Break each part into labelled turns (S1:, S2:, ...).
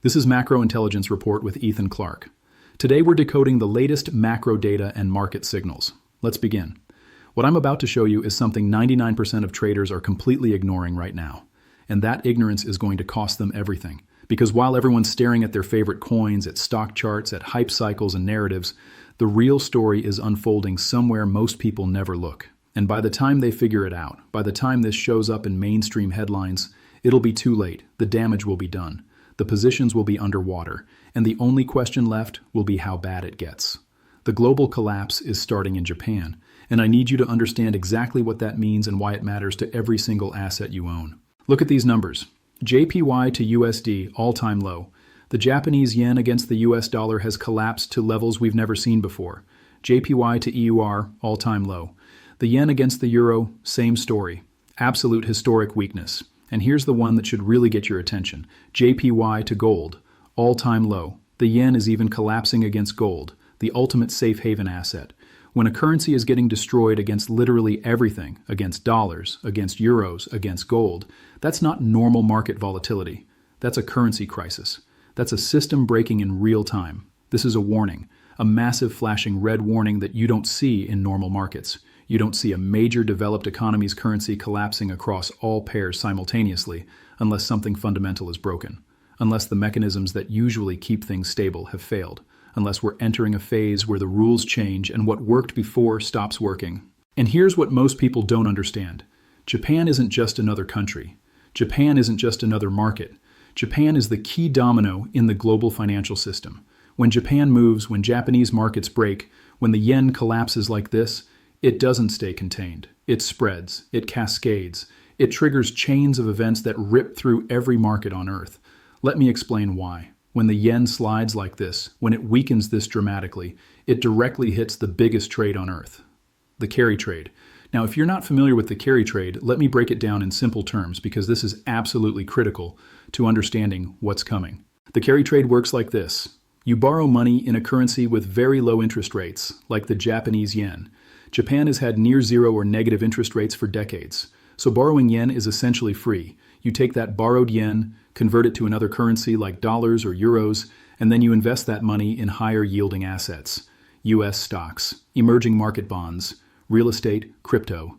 S1: This is Macro Intelligence Report with Ethan Clark. Today we're decoding the latest macro data and market signals. Let's begin. What I'm about to show you is something 99% of traders are completely ignoring right now. And that ignorance is going to cost them everything. Because while everyone's staring at their favorite coins, at stock charts, at hype cycles and narratives, the real story is unfolding somewhere most people never look. And by the time they figure it out, by the time this shows up in mainstream headlines, it'll be too late. The damage will be done. The positions will be underwater. And the only question left will be how bad it gets. The global collapse is starting in Japan. And I need you to understand exactly what that means and why it matters to every single asset you own. Look at these numbers. JPY to USD, all-time low. The Japanese yen against the US dollar has collapsed to levels we've never seen before. JPY to EUR, all-time low. The yen against the euro, same story. Absolute historic weakness. And here's the one that should really get your attention. JPY to gold, all-time low. The yen is even collapsing against gold, the ultimate safe haven asset. When a currency is getting destroyed against literally everything, against dollars, against euros, against gold, that's not normal market volatility. That's a currency crisis. That's a system breaking in real time. This is a warning, a massive flashing red warning that you don't see in normal markets. You don't see a major developed economy's currency collapsing across all pairs simultaneously unless something fundamental is broken, unless the mechanisms that usually keep things stable have failed, unless we're entering a phase where the rules change and what worked before stops working. And here's what most people don't understand. Japan isn't just another country. Japan isn't just another market. Japan is the key domino in the global financial system. When Japan moves, when Japanese markets break, when the yen collapses like this, it doesn't stay contained. It spreads. It cascades. It triggers chains of events that rip through every market on Earth. Let me explain why. When the yen slides like this, when it weakens this dramatically, it directly hits the biggest trade on Earth, the carry trade. Now, if you're not familiar with the carry trade, let me break it down in simple terms because this is absolutely critical to understanding what's coming. The carry trade works like this. You borrow money in a currency with very low interest rates, like the Japanese yen. Japan has had near zero or negative interest rates for decades. So borrowing yen is essentially free. You take that borrowed yen, convert it to another currency like dollars or euros, and then you invest that money in higher yielding assets. US stocks, emerging market bonds, real estate, crypto.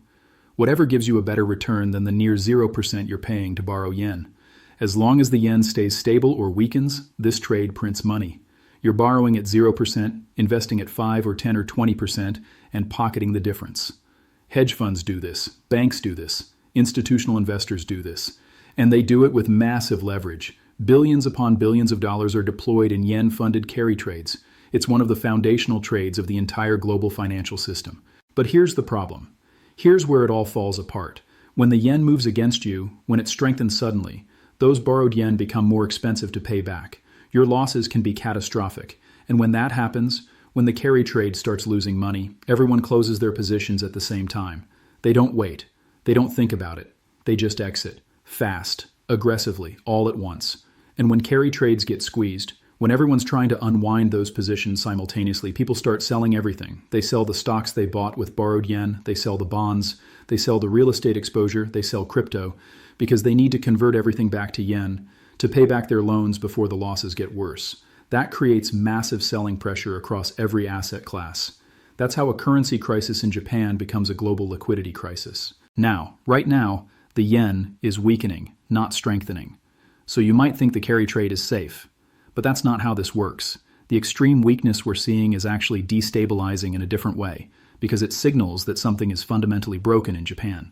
S1: Whatever gives you a better return than the near 0% you're paying to borrow yen. As long as the yen stays stable or weakens, this trade prints money. You're borrowing at 0%, investing at 5 or 10 or 20%, and pocketing the difference. Hedge funds do this, banks do this, institutional investors do this, and they do it with massive leverage. Billions upon billions of dollars are deployed in yen-funded carry trades. It's one of the foundational trades of the entire global financial system. But here's the problem. Here's where it all falls apart. When the yen moves against you, when it strengthens suddenly, those borrowed yen become more expensive to pay back. Your losses can be catastrophic. And when that happens, when the carry trade starts losing money, everyone closes their positions at the same time. They don't wait. They don't think about it. They just exit. Fast, aggressively, all at once. And when carry trades get squeezed, when everyone's trying to unwind those positions simultaneously, people start selling everything. They sell the stocks they bought with borrowed yen, they sell the bonds, they sell the real estate exposure, they sell crypto, because they need to convert everything back to yen to pay back their loans before the losses get worse. That creates massive selling pressure across every asset class. That's how a currency crisis in Japan becomes a global liquidity crisis. Now, right now, the yen is weakening, not strengthening. So you might think the carry trade is safe. But that's not how this works. The extreme weakness we're seeing is actually destabilizing in a different way, because it signals that something is fundamentally broken in Japan.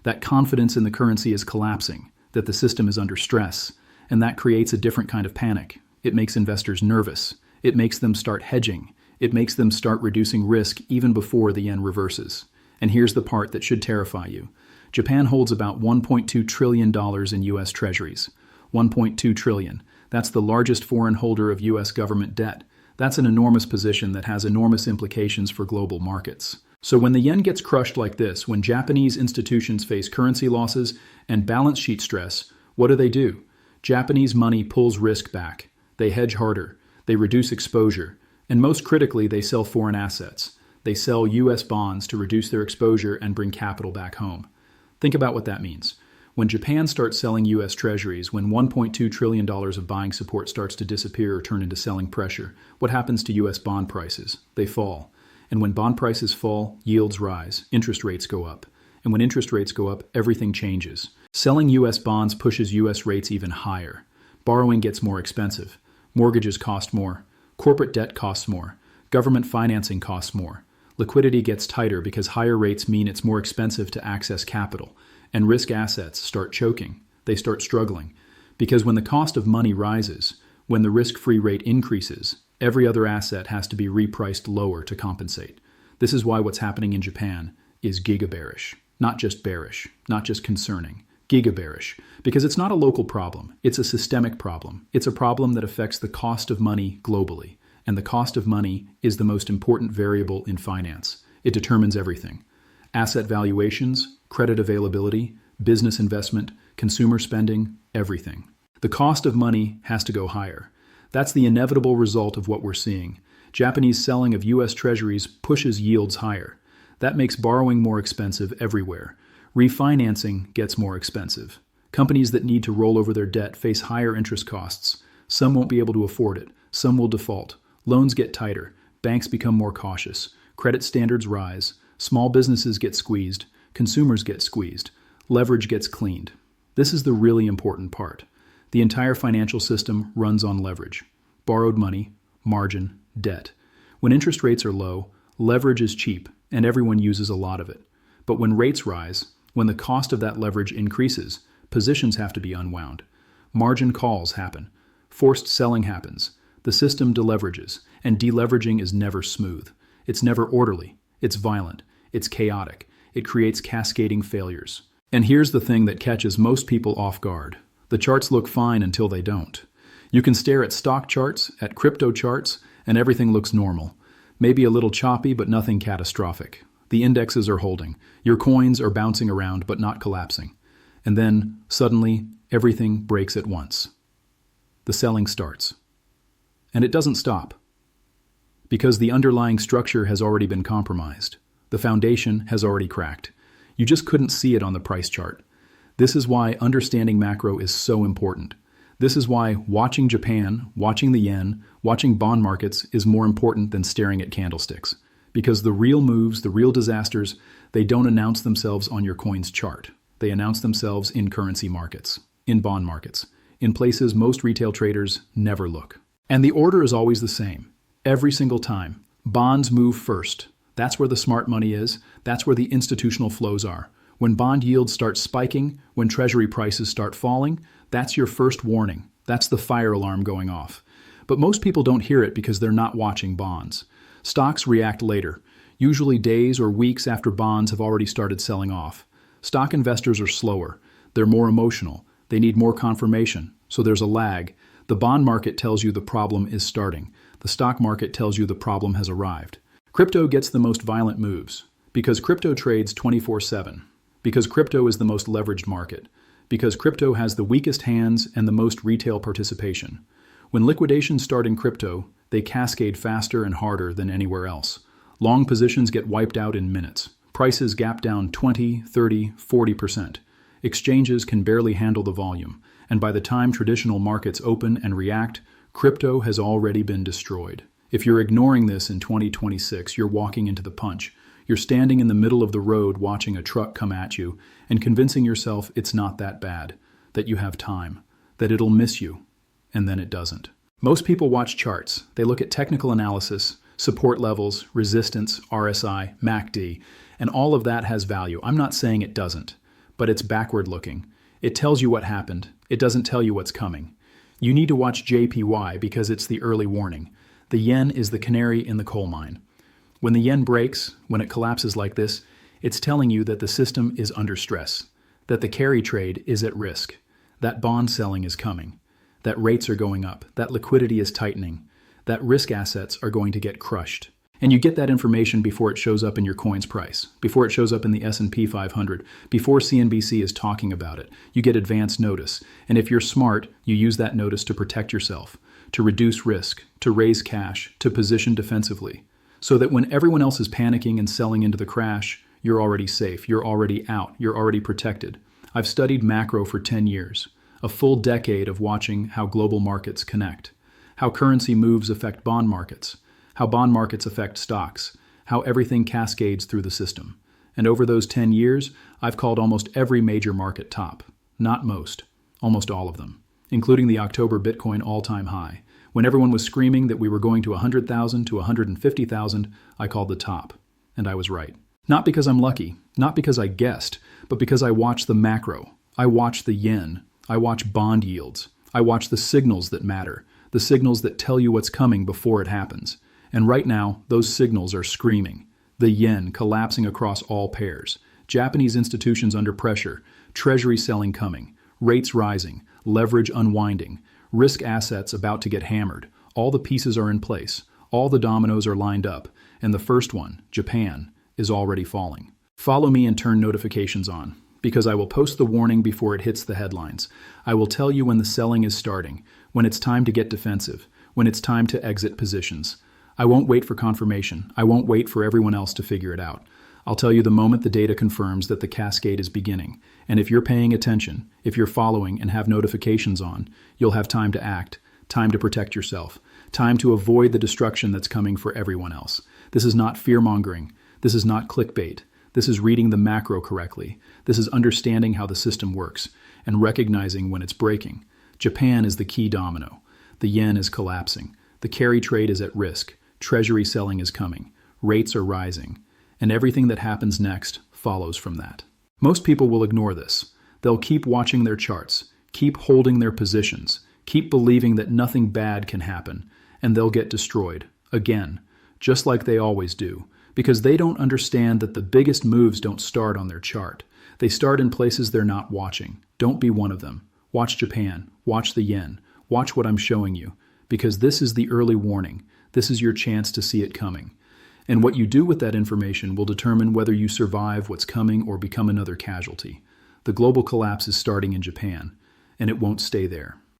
S1: That confidence in the currency is collapsing, that the system is under stress, and that creates a different kind of panic. It makes investors nervous. It makes them start hedging. It makes them start reducing risk even before the yen reverses. And here's the part that should terrify you. Japan holds about $1.2 trillion in US Treasuries. $1.2 trillion. That's the largest foreign holder of US government debt. That's an enormous position that has enormous implications for global markets. So when the yen gets crushed like this, when Japanese institutions face currency losses and balance sheet stress, what do? Japanese money pulls risk back. They hedge harder. They reduce exposure. And most critically, they sell foreign assets. They sell US bonds to reduce their exposure and bring capital back home. Think about what that means. When Japan starts selling US Treasuries, when $1.2 trillion of buying support starts to disappear or turn into selling pressure, what happens to US bond prices? They fall. And when bond prices fall, yields rise, interest rates go up. And when interest rates go up, everything changes. Selling US bonds pushes US rates even higher. Borrowing gets more expensive. Mortgages cost more. Corporate debt costs more. Government financing costs more. Liquidity gets tighter because higher rates mean it's more expensive to access capital. And risk assets start choking. They start struggling. Because when the cost of money rises, when the risk-free rate increases, every other asset has to be repriced lower to compensate. This is why what's happening in Japan is giga-bearish. Not just bearish, not just concerning. Giga-bearish. Because it's not a local problem. It's a systemic problem. It's a problem that affects the cost of money globally. And the cost of money is the most important variable in finance. It determines everything. Asset valuations, credit availability, business investment, consumer spending, everything. The cost of money has to go higher. That's the inevitable result of what we're seeing. Japanese selling of US Treasuries pushes yields higher. That makes borrowing more expensive everywhere. Refinancing gets more expensive. Companies that need to roll over their debt face higher interest costs. Some won't be able to afford it. Some will default. Loans get tighter. Banks become more cautious. Credit standards rise. Small businesses get squeezed. Consumers get squeezed. Leverage gets cleaned. This is the really important part. The entire financial system runs on leverage. Borrowed money, margin, debt. When interest rates are low, leverage is cheap, and everyone uses a lot of it. But when rates rise, when the cost of that leverage increases, positions have to be unwound. Margin calls happen. Forced selling happens. The system deleverages, and deleveraging is never smooth. It's never orderly. It's violent. It's chaotic. It creates cascading failures. And here's the thing that catches most people off guard. The charts look fine until they don't. You can stare at stock charts, at crypto charts, and everything looks normal. Maybe a little choppy, but nothing catastrophic. The indexes are holding. Your coins are bouncing around, but not collapsing. And then, suddenly, everything breaks at once. The selling starts. And it doesn't stop. Because the underlying structure has already been compromised. The foundation has already cracked. You just couldn't see it on the price chart. This is why understanding macro is so important. This is why watching Japan, watching the yen, watching bond markets is more important than staring at candlesticks. Because the real moves, the real disasters, they don't announce themselves on your coin's chart. They announce themselves in currency markets, in bond markets, in places most retail traders never look. And the order is always the same. Every single time. Bonds move first. That's where the smart money is. That's where the institutional flows are. When bond yields start spiking, when treasury prices start falling, that's your first warning. That's the fire alarm going off. But most people don't hear it because they're not watching bonds. Stocks react later, usually days or weeks after bonds have already started selling off. Stock investors are slower. They're more emotional. They need more confirmation. So there's a lag. The bond market tells you the problem is starting. The stock market tells you the problem has arrived. Crypto gets the most violent moves because crypto trades 24/7, because crypto is the most leveraged market, because crypto has the weakest hands and the most retail participation. When liquidations start in crypto, they cascade faster and harder than anywhere else. Long positions get wiped out in minutes. Prices gap down 20, 30, 40%. Exchanges can barely handle the volume, and by the time traditional markets open and react, crypto has already been destroyed. If you're ignoring this in 2026, you're walking into the punch. You're standing in the middle of the road watching a truck come at you and convincing yourself it's not that bad, that you have time, that it'll miss you, and then it doesn't. Most people watch charts. They look at technical analysis, support levels, resistance, RSI, MACD, and all of that has value. I'm not saying it doesn't, but it's backward looking. It tells you what happened. It doesn't tell you what's coming. You need to watch JPY because it's the early warning. The yen is the canary in the coal mine. When the yen breaks, when it collapses like this, it's telling you that the system is under stress, that the carry trade is at risk, that bond selling is coming, that rates are going up, that liquidity is tightening, that risk assets are going to get crushed. And you get that information before it shows up in your coin's price, before it shows up in the S&P 500, before CNBC is talking about it. You get advance notice. And if you're smart, you use that notice to protect yourself, to reduce risk, to raise cash, to position defensively. So that when everyone else is panicking and selling into the crash, you're already safe, you're already out, you're already protected. I've studied macro for 10 years, a full decade of watching how global markets connect, how currency moves affect bond markets, how bond markets affect stocks, how everything cascades through the system. And over those 10 years, I've called almost every major market top. Not most, almost all of them, including the October Bitcoin all-time high. When everyone was screaming that we were going to 100,000 to 150,000, I called the top. And I was right. Not because I'm lucky, not because I guessed, but because I watch the macro. I watch the yen. I watch bond yields. I watch the signals that matter, the signals that tell you what's coming before it happens. And right now, those signals are screaming. The yen collapsing across all pairs, Japanese institutions under pressure, treasury selling coming, rates rising, leverage unwinding, risk assets about to get hammered. All the pieces are in place, all the dominoes are lined up, and the first one, Japan, is already falling. Follow me and turn notifications on, because I will post the warning before it hits the headlines. I will tell you when the selling is starting, when it's time to get defensive, when it's time to exit positions. I won't wait for confirmation. I won't wait for everyone else to figure it out. I'll tell you the moment the data confirms that the cascade is beginning. And if you're paying attention, if you're following and have notifications on, you'll have time to act, time to protect yourself, time to avoid the destruction that's coming for everyone else. This is not fear-mongering. This is not clickbait. This is reading the macro correctly. This is understanding how the system works and recognizing when it's breaking. Japan is the key domino. The yen is collapsing. The carry trade is at risk. Treasury selling is coming. Rates are rising. And everything that happens next follows from that. Most people will ignore this. They'll keep watching their charts, keep holding their positions, keep believing that nothing bad can happen, and they'll get destroyed, again, just like they always do, because they don't understand that the biggest moves don't start on their chart. They start in places they're not watching. Don't be one of them. Watch Japan. Watch the yen. Watch what I'm showing you, because this is the early warning. This is your chance to see it coming. And what you do with that information will determine whether you survive what's coming or become another casualty. The global collapse is starting in Japan, and it won't stay there.